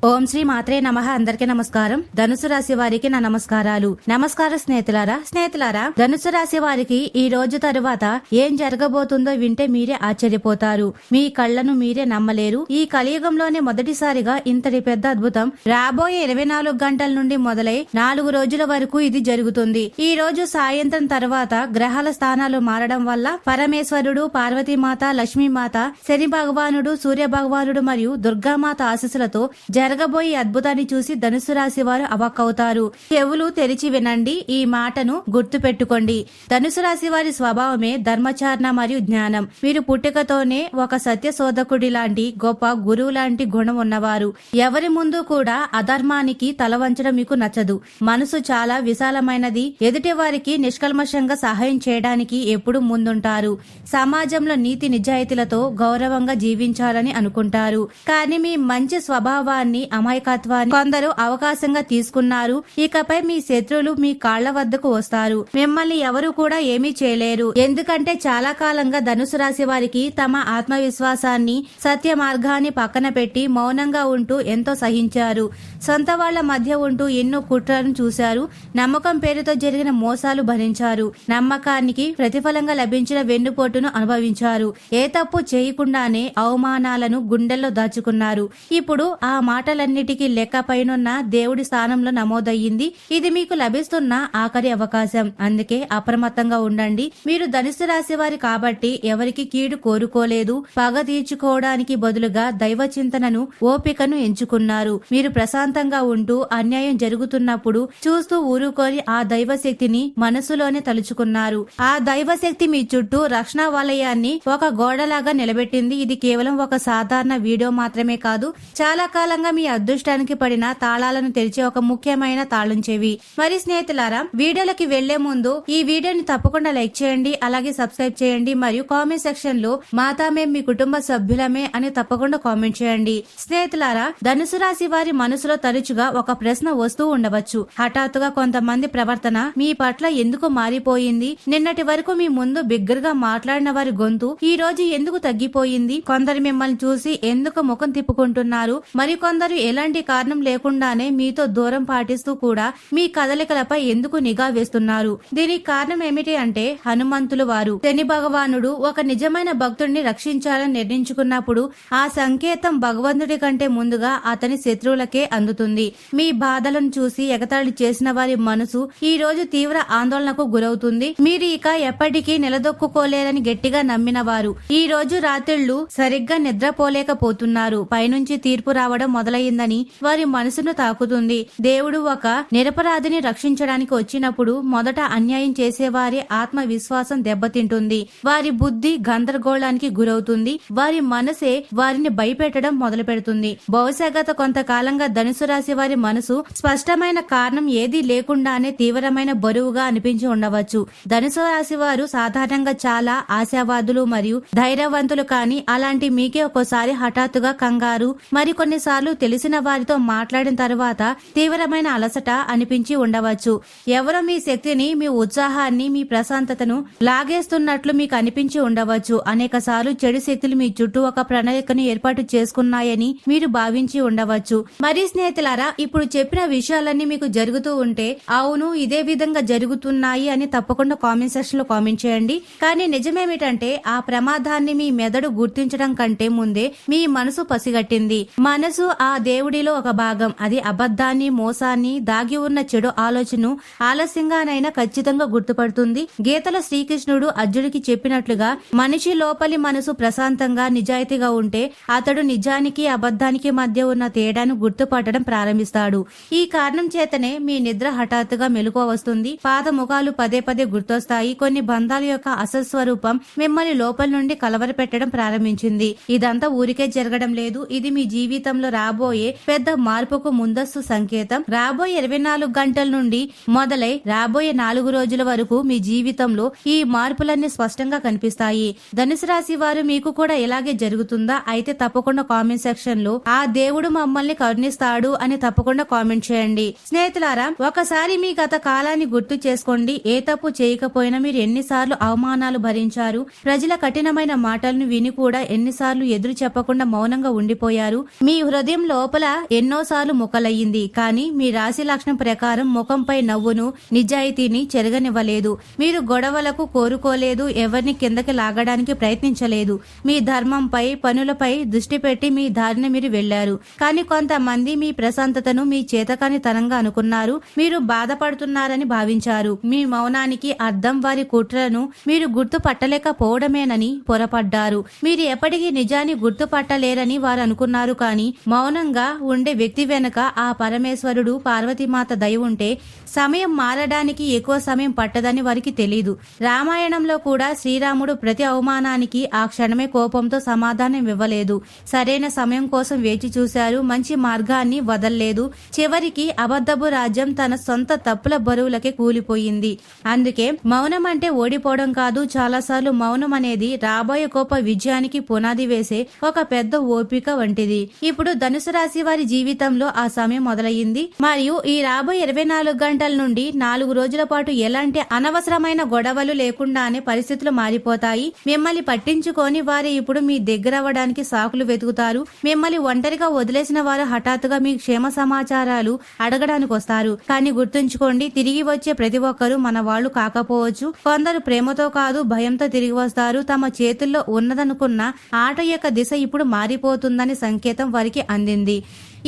ఓం శ్రీ మాత్రే నమః. అందరికీ నమస్కారం. ధనుసు రాశి వారికి నా నమస్కారాలు. నమస్కారం స్నేహితులారా, ధనుసు రాశి వారికి ఈ రోజు తరువాత ఏం జరగబోతుందో వింటే మీరే ఆశ్చర్యపోతారు. మీ కళ్లను మీరే నమ్మలేరు. ఈ కలియుగంలోనే మొదటిసారిగా ఇంతటి పెద్ద అద్భుతం రాబోయే 24 గంటల నుండి మొదలై 4 రోజుల వరకు ఇది జరుగుతుంది. ఈ రోజు సాయంత్రం తర్వాత గ్రహాల స్థానాలు మారడం వల్ల పరమేశ్వరుడు, పార్వతీమాత, లక్ష్మీమాత, శని భగవానుడు, సూర్య భగవానుడు మరియు దుర్గామాత ఆశీస్సులతో జరగబోయే అద్భుతాన్ని చూసి ధనుసు రాశి వారు అవాక్కవుతారు. చెవులు తెరిచి వినండి. ఈ మాటను గుర్తు పెట్టుకోండి. ధనుసు రాశి వారి స్వభావమే ధర్మచారణ మరియు జ్ఞానం. వీరు పుట్టుకతోనే ఒక సత్య శోధకుడి లాంటి గొప్ప గురువు లాంటి గుణం ఉన్నవారు. ఎవరి ముందు కూడా అధర్మానికి తల వంచడం మీకు నచ్చదు. మనసు చాలా విశాలమైనది. ఎదుటి వారికి నిష్కల్మషంగా సహాయం చేయడానికి ఎప్పుడు ముందుంటారు. సమాజంలో నీతి నిజాయితీలతో గౌరవంగా జీవించాలని అనుకుంటారు. కానీ మీ మంచి స్వభావాన్ని, అమాయకత్వాన్ని కొందరు అవకాశంగా తీసుకున్నారు. ఇకపై మీ శత్రువులు మీ కాళ్ల వద్దకు వస్తారు. మిమ్మల్ని ఎవరు కూడా ఏమీ చేయలేరు. ఎందుకంటే చాలా కాలంగా ధనుసు రాశి వారికి తమ ఆత్మవిశ్వాసాన్ని, సత్య మార్గాన్ని పక్కన పెట్టి మౌనంగా ఉంటూ ఎంతో సహించారు. సొంత వాళ్ల మధ్య ఉంటూ ఎన్నో కుట్రలను చూశారు. నమ్మకం పేరుతో జరిగిన మోసాలు భరించారు. నమ్మకానికి ప్రతిఫలంగా లభించిన వెన్నుపోటును అనుభవించారు. ఏ తప్పు చేయకుండానే అవమానాలను గుండెల్లో దాచుకున్నారు. ఇప్పుడు ఆ మాటలన్నిటికీ లెక్క పైనున్న దేవుడి స్థానంలో నమోదయ్యింది. ఇది మీకు లభిస్తున్న ఆఖరి అవకాశం. అందుకే అప్రమత్తంగా ఉండండి. మీరు ధనుసు రాశి వారి కాబట్టి ఎవరికి కీడు కోరుకోలేదు. పగ తీర్చుకోవడానికి బదులుగా దైవ చింతనను, ఓపికను ఎంచుకున్నారు. మీరు ప్రశాంతంగా ఉంటూ అన్యాయం జరుగుతున్నప్పుడు చూస్తూ ఊరుకొని ఆ దైవ శక్తిని మనసులోనే తలుచుకున్నారు. ఆ దైవ శక్తి మీ చుట్టూ రక్షణ వలయాన్ని ఒక గోడలాగా నిలబెట్టింది. ఇది కేవలం ఒక సాధారణ వీడియో మాత్రమే కాదు. చాలా కాలంగా మీ అదృష్టానికి పడిన తాళాలను తెరిచే ఒక ముఖ్యమైన తాళం చెవి. మరి స్నేహితులారా, వీడియోలకి వెళ్లే ముందు ఈ వీడియోని తప్పకుండా లైక్ చేయండి, అలాగే సబ్స్క్రైబ్ చేయండి మరియు కామెంట్ సెక్షన్ లో మాతా మేం మీ కుటుంబ సభ్యులమే అని తప్పకుండా కామెంట్ చేయండి. స్నేహితులారా, ధనుసు రాశి వారి మనసులో తరచుగా ఒక ప్రశ్న వస్తూ ఉండవచ్చు. హఠాత్తుగా కొంతమంది ప్రవర్తన మీ పట్ల ఎందుకు మారిపోయింది? నిన్నటి వరకు మీ ముందు బిగ్గరగా మాట్లాడిన వారి గొంతు ఈ రోజు ఎందుకు తగ్గిపోయింది? కొందరు మిమ్మల్ని చూసి ఎందుకు ముఖం తిప్పుకుంటున్నారు? మరికొందరు ఎలాంటి కారణం లేకుండానే మీతో దూరం పాటిస్తూ కూడా మీ కదలికలపై ఎందుకు నిఘా వేస్తున్నారు? దీనికి కారణం ఏమిటి అంటే హనుమంతులు వారు. శని భగవానుడు ఒక నిజమైన భక్తుడిని రక్షించాలని నిర్ణయించుకున్నప్పుడు ఆ సంకేతం భగవంతుడి కంటే ముందుగా అతని శత్రువులకే అందుతుంది. మీ బాధలను చూసి ఎగతాళి చేసిన వారి మనసు ఈ రోజు తీవ్ర ఆందోళనకు గురవుతుంది. మీరు ఇక ఎప్పటికీ నిలదొక్కుకోలేరని గట్టిగా నమ్మిన వారు ఈ రోజు రాత్రిళ్లు సరిగ్గా నిద్రపోలేకపోతున్నారు. పైనుంచి తీర్పు రావడం మొదలయ్యిందని వారి మనసును తాకుతుంది. దేవుడు ఒక నిరపరాధిని రక్షించడానికి వచ్చినప్పుడు మొదట అన్యాయం చేసేవారి ఆత్మవిశ్వాసం దెబ్బతింటుంది. వారి బుద్ధి గందరగోళానికి గురవుతుంది. వారి మనసే వారిని భయపెట్టడం మొదలు పెడుతుంది. బహుశా గత కొంతకాలంగా ధనుసు రాశి వారి మనసు స్పష్టమైన కారణం ఏదీ లేకుండానే తీవ్రమైన బరువుగా అనిపించి ఉండవచ్చు. ధనుసు రాశి వారు సాధారణంగా చాలా ఆశావాదులు మరియు ధైర్యవంతులు. కానీ అలాంటి మీకే ఒక్కోసారి హఠాత్తుగా కంగారు, మరికొన్నిసార్లు తెలిసిన వారితో మాట్లాడిన తర్వాత తీవ్రమైన అలసట అనిపించి ఉండవచ్చు. ఎవరో మీ శక్తిని, మీ ఉత్సాహాన్ని, మీ ప్రశాంతతను లాగేస్తున్నట్లు మీకు అనిపించి ఉండవచ్చు. అనేక సార్లు చెడు శక్తులు మీ చుట్టూ ఒక ప్రణాళికను ఏర్పాటు చేసుకున్నాయని మీరు భావించి ఉండవచ్చు. మరి స్నేహితులారా, ఇప్పుడు చెప్పిన విషయాలన్నీ మీకు జరుగుతూ ఉంటే అవును ఇదే విధంగా జరుగుతున్నాయి అని తప్పకుండా కామెంట్ సెక్షన్ లో కామెంట్ చేయండి. కానీ నిజమేమిటంటే ఆ ప్రమాదాన్ని మీ మెదడు గుర్తించడం కంటే ముందే మీ మనసు పసిగట్టింది. మనసు ఆ దేవుడిలో ఒక భాగం. అది అబద్ధాన్ని, మోసాన్ని, దాగి ఉన్న చెడు ఆలోచనను ఆలస్యంగానైనా ఖచ్చితంగా గుర్తుపడుతుంది. గీతలో శ్రీకృష్ణుడు అర్జునుడికి చెప్పినట్లుగా మనిషి లోపలి మనసు ప్రశాంతంగా, నిజాయితీగా ఉంటే అతడు నిజానికి, అబద్ధానికి మధ్య ఉన్న తేడాను గుర్తుపట్టడం ప్రారంభిస్తాడు. ఈ కారణం చేతనే మీ నిద్ర హఠాత్తుగా మెలకువ వస్తుంది. పాత ముఖాలు పదే పదే గుర్తొస్తాయి. కొన్ని బంధాల యొక్క అసలు స్వరూపం మిమ్మల్ని లోపల నుండి కలవరపెట్టడం ప్రారంభించింది. ఇదంతా ఊరికే జరగడం లేదు. ఇది మీ జీవితంలో రాబోయే పెద్ద మార్పుకు ముందస్తు సంకేతం. రాబోయే 24 గంటల నుండి మొదలై రాబోయే 4 రోజుల వరకు మీ జీవితంలో ఈ మార్పులన్నీ స్పష్టంగా కనిపిస్తాయి. ధనుసు రాశి వారు మీకు కూడా ఇలాగే జరుగుతుందా? అయితే తప్పకుండా కామెంట్ సెక్షన్ లో ఆ దేవుడు మమ్మల్ని కరుణిస్తాడు అని తప్పకుండా కామెంట్ చేయండి. స్నేహితులారా, ఒకసారి మీ గత కాలాన్ని గుర్తు చేసుకోండి. ఏ తప్పు చేయకపోయినా మీరు ఎన్నిసార్లు అవమానాలు భరించారు? ప్రజల కఠినమైన మాటలను విని కూడా ఎన్నిసార్లు ఎదురు చెప్పకుండా మౌనంగా ఉండిపోయారు? మీ హృదయంలో లోపల ఎన్నోసార్లు ముక్కలయ్యింది. కానీ మీ రాశి లక్షణం ప్రకారం ముఖంపై నవ్వును, నిజాయితీని చెరగనివ్వలేదు. మీరు గొడవలకు కోరుకోలేదు, ఎవరిని కిందకి లాగడానికి ప్రయత్నించలేదు. మీ ధర్మంపై, పనులపై దృష్టి పెట్టి మీ దారిన మీరు వెళ్లారు. కానీ కొంతమంది మీ ప్రశాంతతను మీ చేతకాని తనంగా అనుకున్నారు. మీరు బాధపడుతున్నారని భావించారు. మీ మౌనానికి అర్థం వారి కుట్రను మీరు గుర్తుపట్టలేకపోవడమేనని పొరపడ్డారు. మీరు ఎప్పటికీ నిజాన్ని గుర్తుపట్టలేరని వారు అనుకున్నారు. కానీ మౌనంగా ఉండే వ్యక్తి వెనుక ఆ పరమేశ్వరుడు, పార్వతీమాత దయ ఉంటే సమయం మారడానికి ఎక్కువ సమయం పట్టదని వారికి తెలీదు. రామాయణంలో కూడా శ్రీరాముడు ప్రతి అవమానానికి ఆ క్షణమే కోపంతో సమాధానం ఇవ్వలేదు. సరైన సమయం కోసం వేచి చూశారు. మంచి మార్గాన్ని వదల్లేదు. చివరికి అబద్ధపు రాజ్యం తన సొంత తప్పుల బరువులకే కూలిపోయింది. అందుకే మౌనం అంటే ఓడిపోవడం కాదు. చాలాసార్లు మౌనం అనేది రాబోయే గొప్ప విజయానికి పునాది వేసే ఒక పెద్ద ఓపిక వంటిది. ఇప్పుడు ధనుసు రాశి వారి జీవితంలో ఆ సమయం మొదలయ్యింది. మరియు ఈ రాబోయే 24 గంటల నుండి 4 రోజుల పాటు ఎలాంటి అనవసరమైన గొడవలు లేకుండానే పరిస్థితులు మారిపోతాయి. మిమ్మల్ని పట్టించుకొని వారు ఇప్పుడు మీ దగ్గర అవ్వడానికి సాకులు వెతుకుతారు. మిమ్మల్ని ఒంటరిగా వదిలేసిన వారు హఠాత్తుగా మీ క్షేమ సమాచారాలు అడగడానికి వస్తారు. కానీ గుర్తుంచుకోండి, తిరిగి వచ్చే ప్రతి ఒక్కరూ మన వాళ్ళు కాకపోవచ్చు. కొందరు ప్రేమతో కాదు, భయంతో తిరిగి వస్తారు. తమ చేతుల్లో ఉన్నదనుకున్న ఆట యొక్క దిశ ఇప్పుడు మారిపోతుందని సంకేతం వారికి అందింది.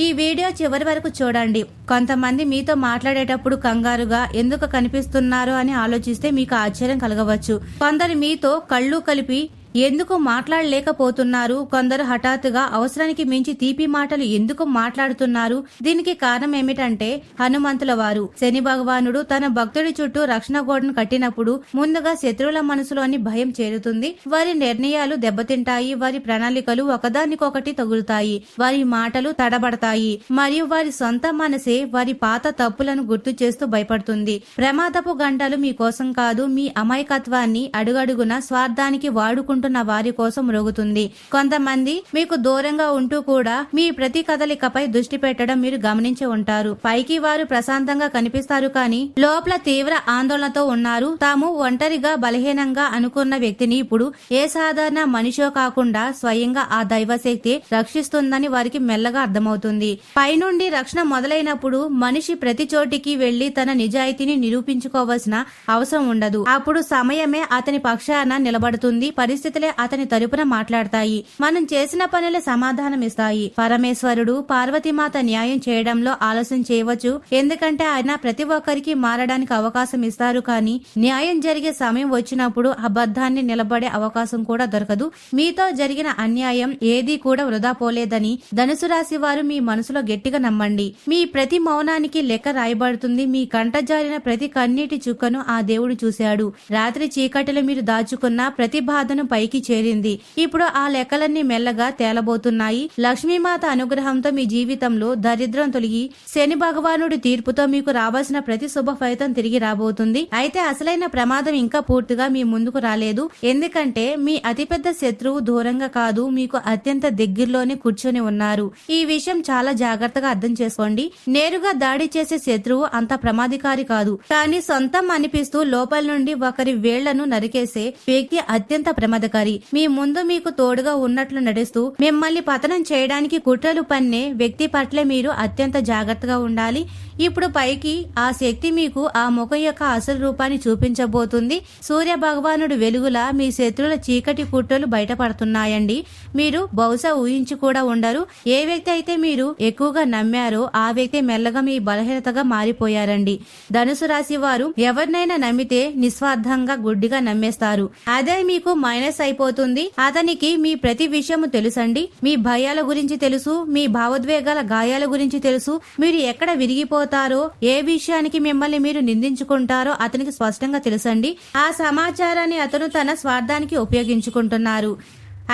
ఈ వీడియో చివరి వరకు చూడండి. కొంతమంది మీతో మాట్లాడేటప్పుడు కంగారుగా ఎందుకు కనిపిస్తున్నారో అని ఆలోచిస్తే మీకు ఆశ్చర్యం కలగవచ్చు. కొందరు మీతో కళ్ళు కలిపి ఎందుకు మాట్లాడలేకపోతున్నారు, కొందరు హఠాత్తుగా అవసరానికి మించి తీపి మాటలు ఎందుకు మాట్లాడుతున్నారు. దీనికి కారణం ఏమిటంటే హనుమంతుల వారు, శని భగవానుడు తన భక్తుడి చుట్టూ రక్షణ గోడను కట్టినప్పుడు ముందుగా శత్రువుల మనసులోని భయం చేరుతుంది. వారి నిర్ణయాలు దెబ్బతింటాయి. వారి ప్రణాళికలు ఒకదానికొకటి తగులుతాయి. వారి మాటలు తడబడతాయి. మరియు వారి సొంత మనసే వారి పాత తప్పులను గుర్తు చేస్తూ భయపడుతుంది. ప్రమాదపు గంటలు మీకోసం కాదు, మీ అమాయకత్వాన్ని అడుగడుగున స్వార్థానికి వాడుకుంటున్న వారి కోసం మ్రోగుతుంది. కొంతమంది మీకు దూరంగా ఉంటూ కూడా మీ ప్రతి కదలికపై దృష్టి పెట్టడం మీరు గమనించి ఉంటారు. పైకి వారు ప్రశాంతంగా కనిపిస్తారు, కానీ లోపల తీవ్ర ఆందోళనతో ఉన్నారు. తాము ఒంటరిగా బలహీనంగా అనుకున్న వ్యక్తిని ఇప్పుడు ఏ సాధారణ మనిషో కాకుండా స్వయంగా ఆ దైవశక్తి రక్షిస్తుందని వారికి మెల్లగా అర్థమవుతుంది. పైనుండి రక్షణ మొదలైనప్పుడు మనిషి ప్రతి చోటికి వెళ్లి తన నిజాయితీని నిరూపించుకోవాల్సిన అవసరం ఉండదు. అప్పుడు సమయమే అతని పక్షాన నిలబడుతుంది. పరిస్థితులే అతని తరపున మాట్లాడతాయి. మనం చేసిన పనులే సమాధానం ఇస్తాయి. పరమేశ్వరుడు, పార్వతీమాత న్యాయం చేయడంలో ఆలస్యం చేయవచ్చు. ఎందుకంటే ఆయన ప్రతి ఒక్కరికి మారడానికి అవకాశం ఇస్తారు. కానీ న్యాయం జరిగే సమయం వచ్చినప్పుడు అబద్ధాన్ని నిలబడే అవకాశం కూడా దొరకదు. మీతో జరిగిన అన్యాయం ఏదీ కూడా వృధా పోలేదని ధనుసు రాశి వారు మీ మనసులో గట్టిగా నమ్మండి. మీ ప్రతి మౌనానికి లెక్క రాయబడుతుంది. మీ కంట జారిన ప్రతి కన్నీటి చుక్కను ఆ దేవుడు చూశాడు. రాత్రి చీకటిలో మీరు దాచుకున్న ప్రతి బాధను పైకి చేరింది. ఇప్పుడు ఆ లెక్కలన్నీ మెల్లగా తేలబోతున్నాయి. లక్ష్మీమాత అనుగ్రహంతో మీ జీవితంలో దరిద్రం తొలగి శని భగవానుడి తీర్పుతో మీకు రావాల్సిన ప్రతి శుభ ఫలితం తిరిగి రాబోతుంది. అయితే అసలైన ప్రమాదం ఇంకా పూర్తిగా మీ ముందుకు రాలేదు. ఎందుకంటే మీ అతిపెద్ద శత్రువు దూరంగా కాదు, మీకు అత్యంత దగ్గరలోనే కూర్చొని ఉన్నారు. ఈ విషయం చాలా జాగ్రత్తగా అర్థం చేసుకోండి. నేరుగా దాడి చేసే శత్రువు అంత ప్రమాదకారి కాదు. కానీ సొంతం అనిపిస్తూ లోపల నుండి ఒకరి వేళ్లను నరికేసే వ్యక్తి అత్యంత ప్రమాదకారి. మీ ముందు మీకు తోడుగా ఉన్నట్లు నడుస్తూ మిమ్మల్ని పతనం చేయడానికి కుట్రలు పన్నే వ్యక్తి పట్లే మీరు అత్యంత జాగ్రత్తగా ఉండాలి. ఇప్పుడు పైకి ఆ శక్తి మీకు ఆ ముఖం యొక్క అసలు రూపాన్ని చూపించబోతుంది. సూర్య భగవానుడు వెలుగులా మీ శత్రువుల చీకటి కుట్రలు బయటపడుతున్నాయండి. మీరు బహుశా ఊహించి కూడా ఉండరు. ఏ వ్యక్తి అయితే మీరు ఎక్కువగా నమ్మారో ఆ వ్యక్తి మెల్లగా మీ బలహీనతగా మారిపోయారండి. ధనుసు రాశి వారు ఎవరినైనా నమ్మితే నిస్వార్థంగా గుడ్డిగా నమ్మేస్తారు. అదే మీకు మైనస్ అయిపోతుంది. అతనికి మీ ప్రతి విషయము తెలుసండి. మీ భయాల గురించి తెలుసు, మీ భావోద్వేగాల గాయాల గురించి తెలుసు. మీరు ఎక్కడ విరిగిపోతారో, ఏ విషయానికి మిమ్మల్ని మీరు నిందించుకుంటారో అతనికి స్పష్టంగా తెలుసండి. ఆ సమాచారాన్ని అతను తన స్వార్థానికి ఉపయోగించుకుంటున్నారు.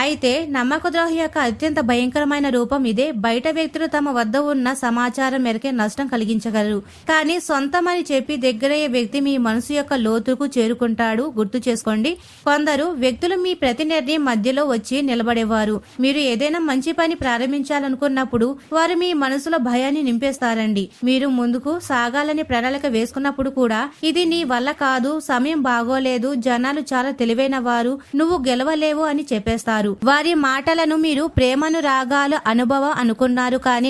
అయితే నమ్మకద్రోహి యొక్క అత్యంత భయంకరమైన రూపం ఇదే. బయట వ్యక్తులు తమ వద్ద ఉన్న సమాచారం మేరకే నష్టం కలిగించగలరు. కానీ సొంతమని చెప్పి దగ్గరయ్యే వ్యక్తి మీ మనసు యొక్క లోతుకు చేరుకుంటాడు. గుర్తు చేసుకోండి, కొందరు వ్యక్తులు మీ ప్రతి నిర్ణయం మధ్యలో వచ్చి నిలబడేవారు. మీరు ఏదైనా మంచి పని ప్రారంభించాలనుకున్నప్పుడు వారు మీ మనసులో భయాన్ని నింపేస్తారండి. మీరు ముందుకు సాగాలని ప్రణాళిక వేసుకున్నప్పుడు కూడా ఇది నీ వల్ల కాదు, సమయం బాగోలేదు, జనాలు చాలా తెలివైన వారు, నువ్వు గెలవలేవు అని చెప్పేస్తారు. ఉంటారు. వారి మాటలను మీరు ప్రేమానురాగాలు అనుభవం అనుకున్నారు. కానీ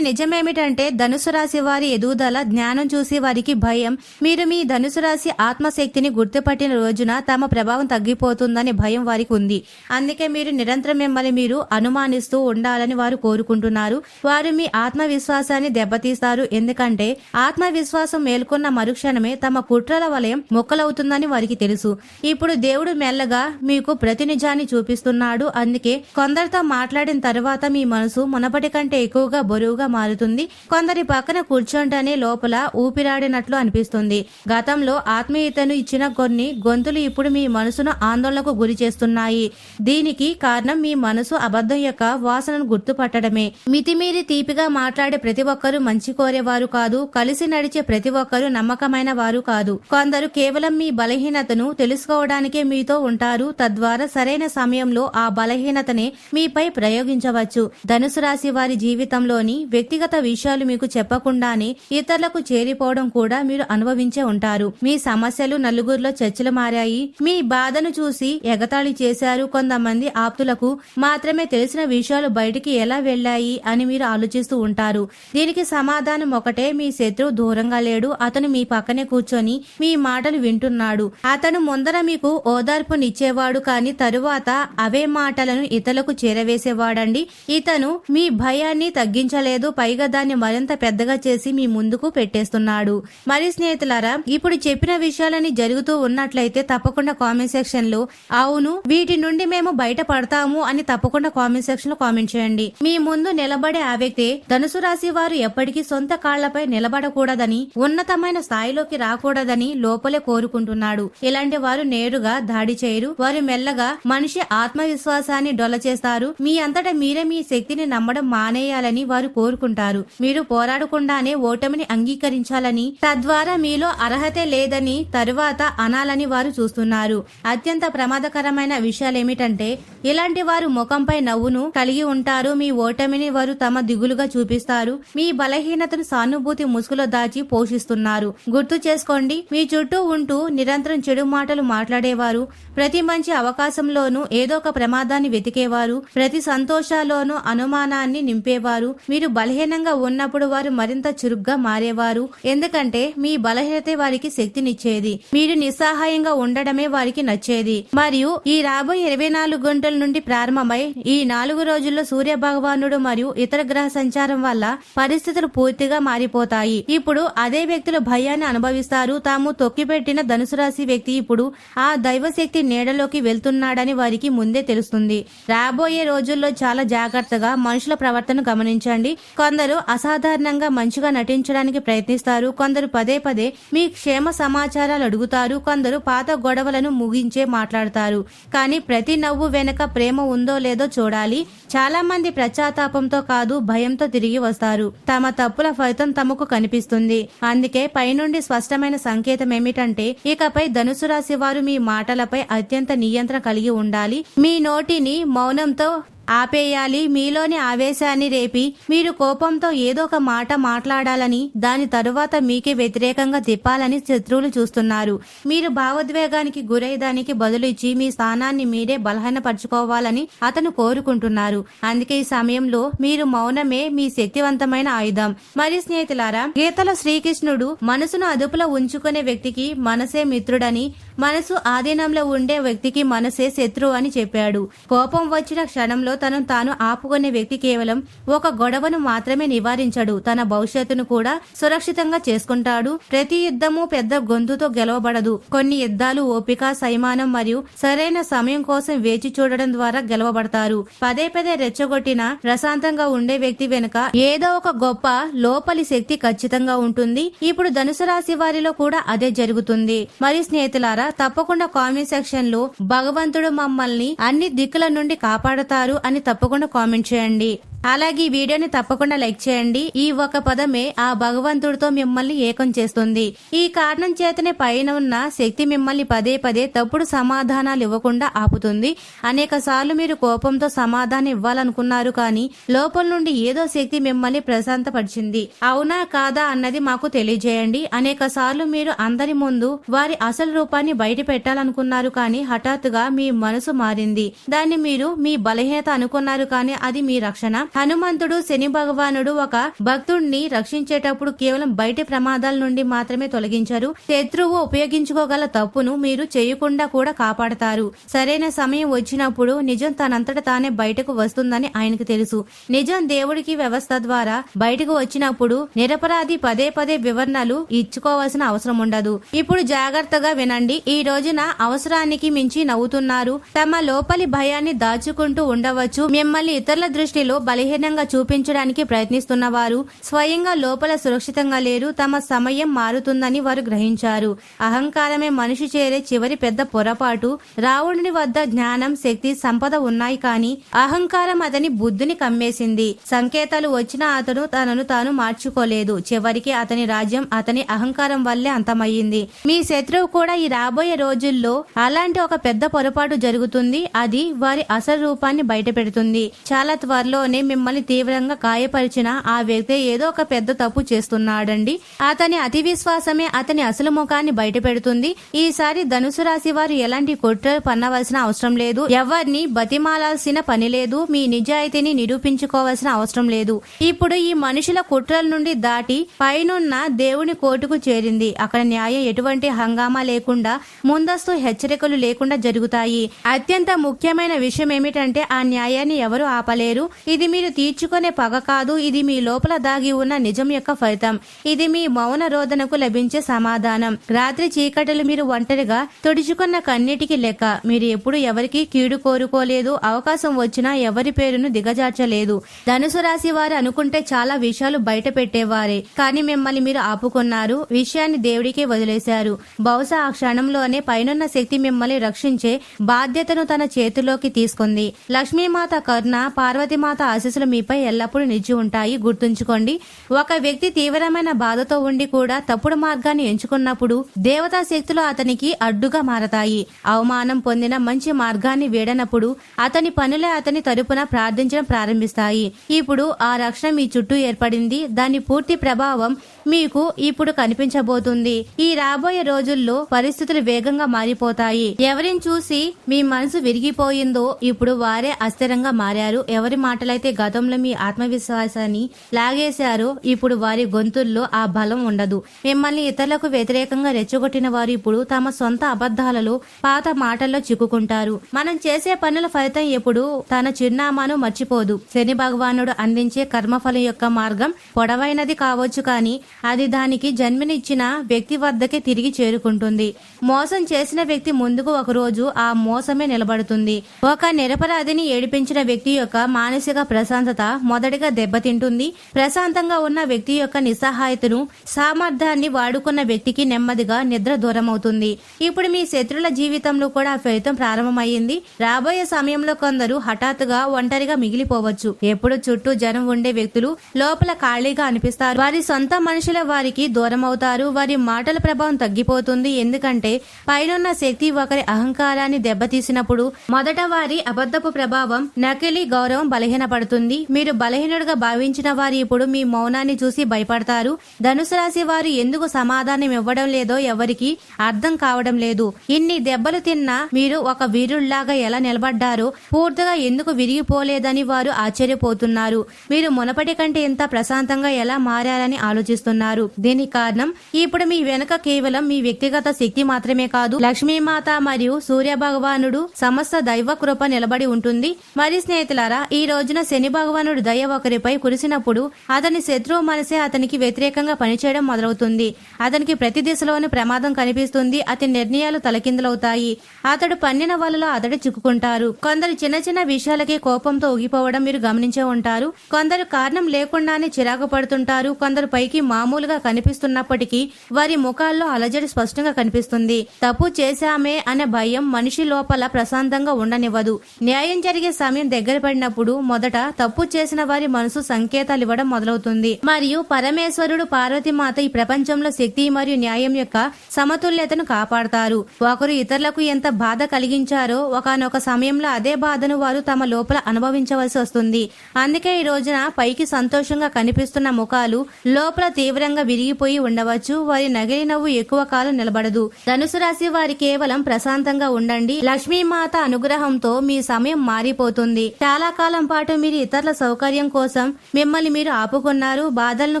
నిజమేమిటంటే ధనుసు రాశి వారి ఎదుగుదల జ్ఞానం చూసి వారికి భయం. మీరు మీ ధనుసు రాశి ఆత్మశక్తిని గుర్తుపట్టిన రోజున తమ ప్రభావం తగ్గిపోతుందనే భయం వారికి ఉంది. అందుకే మీరు నిరంతరం మిమ్మల్ని మీరు అనుమానిస్తూ ఉండాలని వారు కోరుకుంటున్నారు. వారు మీ ఆత్మవిశ్వాసాన్ని దెబ్బతీస్తారు. ఎందుకంటే ఆత్మవిశ్వాసం మేల్కొన్న మరుక్షణమే తమ కుట్రల వలయం మొక్కలవుతుందని వారికి తెలుసు. ఇప్పుడు దేవుడు మెల్లగా మీకు ప్రతి నిజాన్ని చూపిస్తున్నాడు. అందుకే కొందరితో మాట్లాడిన తర్వాత మీ మనసు మునపటి కంటే ఎక్కువగా బరువుగా మారుతుంది. కొందరి పక్కన కూర్చుంటేనే లోపల ఊపిరాడినట్లు అనిపిస్తుంది. గతంలో ఆత్మీయతను ఇచ్చిన కొన్ని గొంతులు ఇప్పుడు మీ మనసును ఆందోళనకు గురి చేస్తున్నాయి. దీనికి కారణం మీ మనసు అబద్ధం యొక్క వాసనను గుర్తుపట్టడమే. మితిమీరి తీపిగా మాట్లాడే ప్రతి ఒక్కరూ మంచి కోరేవారు కాదు. కలిసి నడిచే ప్రతి ఒక్కరూ నమ్మకమైన వారు కాదు. కొందరు కేవలం మీ బలహీనతను తెలుసుకోవడానికే మీతో ఉంటారు. తద్వారా సరైన సమయంలో ఆ బలహీనతనే మీపై ప్రయోగించవచ్చు. ధనుసు రాశి వారి జీవితంలోని వ్యక్తిగత విషయాలు మీకు చెప్పకుండానే ఇతరులకు చేరిపోవడం కూడా మీరు అనుభవించే ఉంటారు. మీ సమస్యలు నలుగురిలో చర్చలు మారాయి. మీ బాధను చూసి ఎగతాళి చేశారు. కొంతమంది ఆప్తులకు మాత్రమే తెలిసిన విషయాలు బయటికి ఎలా వెళ్లాయి అని మీరు ఆలోచిస్తూ ఉంటారు. దీనికి సమాధానం ఒకటే, మీ శత్రువు దూరంగా లేడు. అతను మీ పక్కనే కూర్చొని మీ మాటలు వింటున్నాడు. అతను ముందర మీకు ఓదార్పునిచ్చేవాడు, కానీ తరువాత అవే మాటలను ఇతరులకు చేరవేసేవాడండి. ఇతను మీ భయాన్ని తగ్గించలేదు, పైగా దాన్ని మరింత పెద్దగా చేసి మీ ముందుకు పెట్టేస్తున్నాడు. మరి స్నేహితులారా, ఇప్పుడు చెప్పిన విషయాలని జరుగుతూ ఉన్నట్లయితే తప్పకుండా కామెంట్ సెక్షన్ లో అవును వీటి నుండి మేము బయటపడతాము అని తప్పకుండా కామెంట్ సెక్షన్ లో కామెంట్ చేయండి. మీ ముందు నిలబడే ఆ వ్యక్తి ధనుసు రాశి వారు ఎప్పటికీ సొంత కాళ్లపై నిలబడకూడదని, ఉన్నతమైన స్థాయిలోకి రాకూడదని లోపలే కోరుకుంటున్నాడు. ఇలాంటి వారు నేరుగా దాడి చేయరు. వారు మెల్లగా మనిషి ఆత్మవిశ్వాసాన్ని డొల్ల చేస్తారు. మీ అంతటా మీరే మీ శక్తిని నమ్మడం మానేయాలని వారు కోరుకుంటారు. మీరు పోరాడకుండానే ఓటమిని అంగీకరించాలని, తద్వారా మీలో అర్హతే లేదని తరువాత అనాలని వారు చూస్తున్నారు. అత్యంత ప్రమాదకరమైన విషయాలేమిటంటే ఇలాంటి వారు ముఖంపై నవ్వును కలిగి ఉంటారు. మీ ఓటమిని వారు తమ దిగులుగా చూపిస్తారు. మీ బలహీనతను సానుభూతి ముసుగులో దాచి పోషిస్తున్నారు. గుర్తు చేసుకోండి, మీ చుట్టూ ఉంటూ నిరంతరం చెడు మాటలు మాట్లాడేవారు, ప్రతి మంచి అవకాశంలోనూ ఏదో ఒక ప్రమాదాన్ని వెతికేవారు, ప్రతి సంతోషాల్లోనూ అనుమానాన్ని నింపేవారు. మీరు బలహీనంగా ఉన్నప్పుడు వారు మరింత చురుగ్గా మారేవారు. ఎందుకంటే మీ బలహీనతే వారికి శక్తినిచ్చేది. మీరు నిస్సహాయంగా ఉండడమే వారికి నచ్చేది. మరియు ఈ రాబోయే 24 గంటల నుండి ప్రారంభమై ఈ 4 రోజుల్లో సూర్య భగవానుడు మరియు ఇతర గ్రహ సంచారం వల్ల పరిస్థితులు పూర్తిగా మారిపోతాయి. ఇప్పుడు అదే వ్యక్తులు భయాన్ని అనుభవిస్తారు. తాము తొక్కిపెట్టిన ధనుసు రాశి వ్యక్తి ఇప్పుడు ఆ దైవశక్తి నీడలోకి వెళ్తున్నాడని వారికి ముందే తెలుస్తుంది. రాబోయే రోజుల్లో చాలా జాగ్రత్తగా మనుషుల ప్రవర్తన గమనించండి. కొందరు అసాధారణంగా మంచిగా నటించడానికి ప్రయత్నిస్తారు. కొందరు పదే పదే మీ క్షేమ సమాచారాలు అడుగుతారు. కొందరు పాత గొడవలను ముగించే మాట్లాడతారు. కానీ ప్రతి నవ్వు వెనక ప్రేమ ఉందో లేదో చూడాలి. చాలా మంది పశ్చాత్తాపంతో కాదు, భయంతో తిరిగి వస్తారు. తమ తప్పుల ఫలితం తమకు కనిపిస్తుంది. అందుకే పైనుండి స్పష్టమైన సంకేతం ఏమిటంటే ఇకపై ధనుసు రాశి వారు మీ మాటలపై అత్యంత నియంత్రణ కలిగి ఉండాలి. మీ నోటిని మౌనంతో ఆపేయాలి. మీలోని ఆవేశాన్ని రేపి మీరు కోపంతో ఏదో ఒక మాట మాట్లాడాలని, దాని తరువాత మీకే వ్యతిరేకంగా తిప్పాలని శత్రువులు చూస్తున్నారు. మీరు భావోద్వేగానికి గురైదానికి బదులు ఇచ్చి మీ స్థానాన్ని మీరే బలహీనపరచుకోవాలని అతను కోరుకుంటున్నారు. అందుకే ఈ సమయంలో మీరు మౌనమే మీ శక్తివంతమైన ఆయుధం. మరి స్నేహితులారా, గీతలో శ్రీకృష్ణుడు మనసును అదుపులో ఉంచుకునే వ్యక్తికి మనసే మిత్రుడని, మనసు ఆధీనంలో ఉండే వ్యక్తికి మనసే శత్రువు అని చెప్పాడు. కోపం వచ్చిన క్షణంలో తనను తాను ఆపుకునే వ్యక్తి కేవలం ఒక గొడవను మాత్రమే నివారించడు, తన భవిష్యత్తును కూడా సురక్షితంగా చేసుకుంటాడు. ప్రతి యుద్ధము పెద్ద గొంతుతో గెలవబడదు. కొన్ని యుద్ధాలు ఓపిక, సంయమనం మరియు సరైన సమయం కోసం వేచి చూడడం ద్వారా గెలవబడతారు. పదే పదే రెచ్చగొట్టిన ప్రశాంతంగా ఉండే వ్యక్తి వెనుక ఏదో ఒక గొప్ప లోపలి శక్తి ఖచ్చితంగా ఉంటుంది. ఇప్పుడు ధనుసు రాశి వారిలో కూడా అదే జరుగుతుంది. మరి స్నేహితులారా, తప్పకుండా కామెంట్ సెక్షన్ లో భగవంతుడు మమ్మల్ని అన్ని దిక్కుల నుండి కాపాడతారు అని తప్పకుండా కామెంట్ చేయండి. అలాగే ఈ వీడియోని తప్పకుండా లైక్ చేయండి. ఈ ఒక పదమే ఆ భగవంతుడితో మిమ్మల్ని ఏకం చేస్తుంది. ఈ కారణం చేతనే పైన ఉన్న శక్తి మిమ్మల్ని పదే పదే తప్పుడు సమాధానాలు ఇవ్వకుండా ఆపుతుంది. అనేక సార్లు మీరు కోపంతో సమాధానం ఇవ్వాలనుకున్నారు, కానీ లోపల నుండి ఏదో శక్తి మిమ్మల్ని ప్రశాంతపరిచింది. అవునా కాదా అన్నది మాకు తెలియజేయండి. అనేక సార్లు మీరు అందరి ముందు వారి అసలు రూపాన్ని బయట పెట్టాలనుకున్నారు, కానీ హఠాత్తుగా మీ మనసు మారింది. దాన్ని మీరు మీ బలహీనత అనుకున్నారు, కానీ అది మీ రక్షణ. హనుమంతుడు శని భగవానుడు ఒక భక్తుడిని రక్షించేటప్పుడు కేవలం బయటి ప్రమాదాల నుండి మాత్రమే తొలగించారు. శత్రువు ఉపయోగించుకోగల తప్పును మీరు చేయకుండా కూడా కాపాడతారు. సరైన సమయం వచ్చినప్పుడు నిజం తనంతట తానే బయటకు వస్తుందని ఆయనకు తెలుసు. నిజం దేవుడికి వ్యవస్థ ద్వారా బయటకు వచ్చినప్పుడు నిరపరాధి పదే పదే వివరణలు ఇచ్చుకోవాల్సిన అవసరం ఉండదు. ఇప్పుడు జాగ్రత్తగా వినండి. ఈ రోజున అవసరానికి మించి నవ్వుతున్నారు. తమ లోపలి భయాన్ని దాచుకుంటూ ఉండవచ్చు. మిమ్మల్ని ఇతరుల దృష్టిలో బలహీనంగా చూపించడానికి ప్రయత్నిస్తున్నవారు స్వయంగా లోపల సురక్షితంగా లేరు. తమ సమయం మారుతుందని వారు గ్రహించారు. అహంకారమే మనిషి చేరే చివరి పెద్ద పొరపాటు. రావణుని వద్ద జ్ఞానం, శక్తి, సంపద ఉన్నాయి, కానీ అహంకారం అతని బుద్ధిని కమ్మేసింది. సంకేతాలు వచ్చినా అతను తనను తాను మార్చుకోలేదు. చివరికి అతని రాజ్యం అతని అహంకారం వల్లే అంతమయ్యింది. మీ శత్రువు కూడా ఈ రాబోయే రోజుల్లో అలాంటి ఒక పెద్ద పొరపాటు జరుగుతుంది. అది వారి అసలు రూపాన్ని బయట పెడుతుంది. చాలా త్వరలోనే మిమ్మల్ని తీవ్రంగా గాయపరిచిన ఆ వ్యక్తి ఏదో ఒక పెద్ద తప్పు చేస్తున్నాడండి. అతని అతి విశ్వాసమే అతని అసలు ముఖాన్ని బయట పెడుతుంది. ఈసారి ధనుసు రాశి వారు ఎలాంటి కుట్రలు పన్నవలసిన అవసరం లేదు. ఎవరిని బతిమాలాల్సిన పని లేదు. మీ నిజాయితీని నిరూపించుకోవాల్సిన అవసరం లేదు. ఇప్పుడు ఈ మనుషుల కుట్రల నుండి దాటి పైనున్న దేవుని కోర్టుకు చేరింది. అక్కడ న్యాయం ఎటువంటి హంగామా లేకుండా, ముందస్తు హెచ్చరికలు లేకుండా జరుగుతాయి. అత్యంత ముఖ్యమైన విషయం ఏమిటంటే ఆ న్యాయాన్ని ఎవరు ఆపలేరు. ఇది మీరు తీర్చుకునే పగ కాదు. ఇది మీ లోపల దాగి ఉన్న నిజం యొక్క ఫలితం. ఇది మీ మౌన రోదనకు లభించే సమాధానం. రాత్రి చీకటిలో మీరు ఒంటరిగా తుడుచుకున్న కన్నిటికి లెక్క. మీరు ఎప్పుడు ఎవరికి కీడు కోరుకోలేదు. అవకాశం వచ్చినా ఎవరి పేరును దిగజార్చలేదు. ధనుసు రాశి వారు అనుకుంటే చాలా విషయాలు బయట పెట్టేవారే, కానీ మిమ్మల్ని మీరు ఆపుకున్నారు. విషయాన్ని దేవుడికే వదిలేశారు. బహుశా ఆ క్షణంలోనే పైనున్న శక్తి మిమ్మల్ని రక్షించే బాధ్యతను తన చేతిలోకి తీసుకుంది. లక్ష్మీమాత కరుణ, పార్వతీమాత ఆశీస్సులు మీపై ఎల్లప్పుడూ నిలిచి ఉంటాయి. గుర్తుంచుకోండి, ఒక వ్యక్తి తీవ్రమైన బాధతో ఉండి కూడా తప్పుడు మార్గాన్ని ఎంచుకున్నప్పుడు దేవతా శక్తులు అతనికి అడ్డుగా మారతాయి. అవమానం పొందిన మంచి మార్గాన్ని వీడనప్పుడు అతని పనులే అతని తరపున ప్రార్థించడం ప్రారంభిస్తాయి. ఇప్పుడు ఆ రక్షణ మీ చుట్టూ ఏర్పడింది. దాని పూర్తి ప్రభావం మీకు ఇప్పుడు కనిపించబోతుంది. ఈ రాబోయే రోజుల్లో పరిస్థితులు వేగంగా మారిపోతాయి. ఎవరిని చూసి మీ మనసు విరిగిపోయిందో ఇప్పుడు వారే అస్థిరంగా మారారు. ఎవరి మాటలైతే గతంలో మీ ఆత్మవిశ్వాసాన్ని లాగేశారో ఇప్పుడు వారి గొంతుల్లో ఆ బలం ఉండదు. మిమ్మల్ని ఇతరులకు వ్యతిరేకంగా రెచ్చగొట్టిన వారు ఇప్పుడు తమ సొంత అబద్ధాలలో, పాత మాటల్లో చిక్కుకుంటారు. మనం చేసే పనుల ఫలితం ఎప్పుడు తన చిరునామాను మర్చిపోదు. శని భగవానుడు అందించే కర్మఫలం యొక్క మార్గం పొడవైనది కావచ్చు, కానీ అది దానికి జన్మనిచ్చిన వ్యక్తి వద్దకే తిరిగి చేరుకుంటుంది. మోసం చేసిన వ్యక్తి ముందుకు ఒక రోజు ఆ మోసమే నిలబడుతుంది. ఒక నిరపరాధిని ఏడిపించిన వ్యక్తి యొక్క మానసిక ప్రశాంతత మొదటిగా దెబ్బతింటుంది. ప్రశాంతంగా ఉన్న వ్యక్తి యొక్క నిస్సహాయతను, సామర్థ్యాన్ని వాడుకున్న వ్యక్తికి నెమ్మదిగా నిద్ర దూరమవుతుంది. ఇప్పుడు మీ శత్రుల జీవితంలో కూడా ఫలితం ప్రారంభమైంది. రాబోయే సమయంలో కొందరు హఠాత్తుగా ఒంటరిగా మిగిలిపోవచ్చు. ఎప్పుడు చుట్టూ జనం ఉండే వ్యక్తులు లోపల ఖాళీగా అనిపిస్తారు. వారి సొంత మనుషుల వారికి దూరం అవుతారు. వారి మాటల ప్రభావం తగ్గిపోతుంది. ఎందుకంటే పైనున్న శక్తి ఒకరి అహంకారాన్ని దెబ్బతీసినప్పుడు మొదట వారి అబద్ధపు ప్రభావం, నకిలీ గౌరవం బలహీనపడుతుంది. మీరు బలహీనుడిగా భావించిన వారు ఇప్పుడు మీ మౌనాన్ని చూసి భయపడతారు. ధనుసు రాశి వారు ఎందుకు సమాధానం ఇవ్వడం లేదో ఎవరికి అర్థం కావడం లేదు. ఇన్ని దెబ్బలు తిన్నా మీరు ఒక వీరుల్లాగా ఎలా నిలబడ్డారో, పూర్తిగా ఎందుకు విరిగిపోలేదని వారు ఆశ్చర్యపోతున్నారు. మీరు మునపటి కంటే ఇంత ప్రశాంతంగా ఎలా మారారని ఆలోచిస్తున్నారు. దీనికి కారణం ఇప్పుడు మీ వెనుక కేవలం మీ వ్యక్తిగత శక్తి మాత్రమే కాదు, లక్ష్మీమాత మరియు సూర్య భగవానుడు సమస్త దైవ కృప నిలబడి ఉంటుంది. మరి స్నేహితులారా, ఈ రోజున శని భగవానుడు దయ ఒకరిపై కురిసినప్పుడు అతని శత్రువు మనసే అతనికి వ్యతిరేకంగా పనిచేయడం మొదలవుతుంది. అతనికి ప్రతి దిశలోని ప్రమాదం కనిపిస్తుంది. అతని నిర్ణయాలు తలకిందులవుతాయి. అతడు పన్నిన వలలో అతడు చిక్కుకుంటారు. కొందరు చిన్న చిన్న విషయాలకే కోపంతో ఊగిపోవడం మీరు గమనించే ఉంటారు. కొందరు కారణం లేకుండానే చిరాకు పడుతుంటారు. కొందరు పైకి మామూలుగా కనిపిస్తున్నప్పటికీ వారి ముఖాల్లో అలజడి స్పష్టంగా కనిపిస్తుంది. తప్పు చేశామే అనే భయం మనిషి లోపల ప్రశాంతంగా ఉండనివ్వదు. న్యాయం జరిగే సమయం దగ్గర పడినప్పుడు మొదట తప్పు చేసిన వారి మనసు సంకేతాలు ఇవ్వడం మొదలవుతుంది. మరియు పరమేశ్వరుడు పార్వతీమాత ఈ ప్రపంచంలో శక్తి మరియు న్యాయం యొక్క సమతుల్యతను కాపాడతారు. ఒకరు ఇతరులకు ఎంత బాధ కలిగించారో ఒకానొక సమయంలో అదే బాధను వారు తమ లోపల అనుభవించవలసి వస్తుంది. అందుకే ఈ రోజున పైకి సంతోషంగా కనిపిస్తున్న ముఖాలు లోపల తీవ్రంగా విరిగిపోయి ఉండవచ్చు. వారి నగిలి నవ్వు ఎక్కువ కాలం నిలబడదు. ధనుసు రాశి వారి కేవలం ప్రశాంతంగా ఉండండి. లక్ష్మీమాత అనుగ్రహంతో మీ సమయం మారిపోతుంది. చాలా కాలం పాటు మీరు ఇతరుల సౌకర్యం కోసం మిమ్మల్ని మీరు ఆపుకున్నారు. బాధలను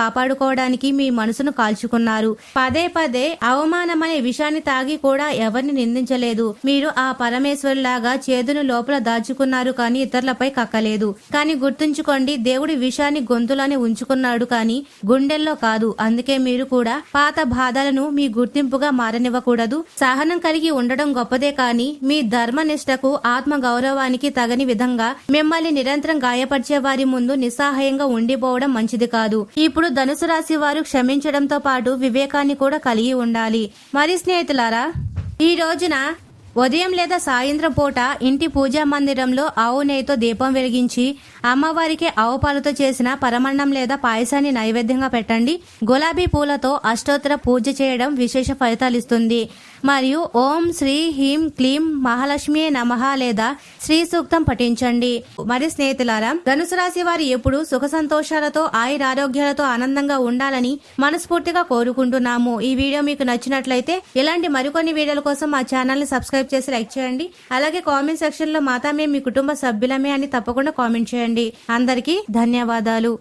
కాపాడుకోవడానికి మీ మనసును కాల్చుకున్నారు. పదే పదే అవమానమనే విషాన్ని తాగి కూడా ఎవరిని నిందించలేదు. మీరు ఆ పరమేశ్వరులాగా చేదును లోపల దాచుకున్నారు కానీ ఇతరులపై కక్కలేదు. కానీ గుర్తుంచుకోండి, దేవుడి విషాన్ని గొంతులోనే ఉంచుకున్నాడు కానీ గుండెల్లో కాదు. అందుకే మీరు కూడా పాత బాధలను మీ గుర్తింపుగా మారనివ్వకూడదు. సహనం కలిగి ఉండడం గొప్పదే కానీ మీ ధర్మనిష్టకు ఆత్మ గౌరవానికి తగని విధంగా మిమ్మల్ని నిరంతరం గాయపరిచే వారి ముందు నిస్సహాయంగా ఉండిపోవడం మంచిది కాదు. ఇప్పుడు ధనుసు రాశి వారు క్షమించడంతో పాటు వివేకాన్ని కూడా కలిగి ఉండాలి. మరి స్నేహితులారా, ఈ రోజున ఉదయం లేదా సాయంత్రం పూట ఇంటి పూజా మందిరంలో ఆవు నెయ్యితో దీపం వెలిగించి అమ్మవారికి ఆవు పాలతో చేసిన పరమన్నం లేదా పాయసాన్ని నైవేద్యంగా పెట్టండి. గులాబీ పూలతో అష్టోత్తర పూజ చేయడం విశేష ఫలితాలు ఇస్తుంది. మరియు ఓం శ్రీ హ్రీం క్లీం మహాలక్ష్మి నమః లేదా శ్రీ సూక్తం పఠించండి. మరి స్నేహితులారా, ధనుసు రాశి వారు ఎప్పుడు సుఖ సంతోషాలతో ఆయురారోగ్యాలతో ఆనందంగా ఉండాలని మనస్ఫూర్తిగా కోరుకుంటున్నాము. ఈ వీడియో మీకు నచ్చినట్లయితే ఇలాంటి మరికొన్ని వీడియోల కోసం మా ఛానల్ ని సబ్స్క్రైబ్ చేసి లైక్ చేయండి. అలాగే కామెంట్ సెక్షన్ లో మాతా మేము మీ కుటుంబ సభ్యులమే అని తప్పకుండా కామెంట్ చేయండి. అందరికీ ధన్యవాదాలు.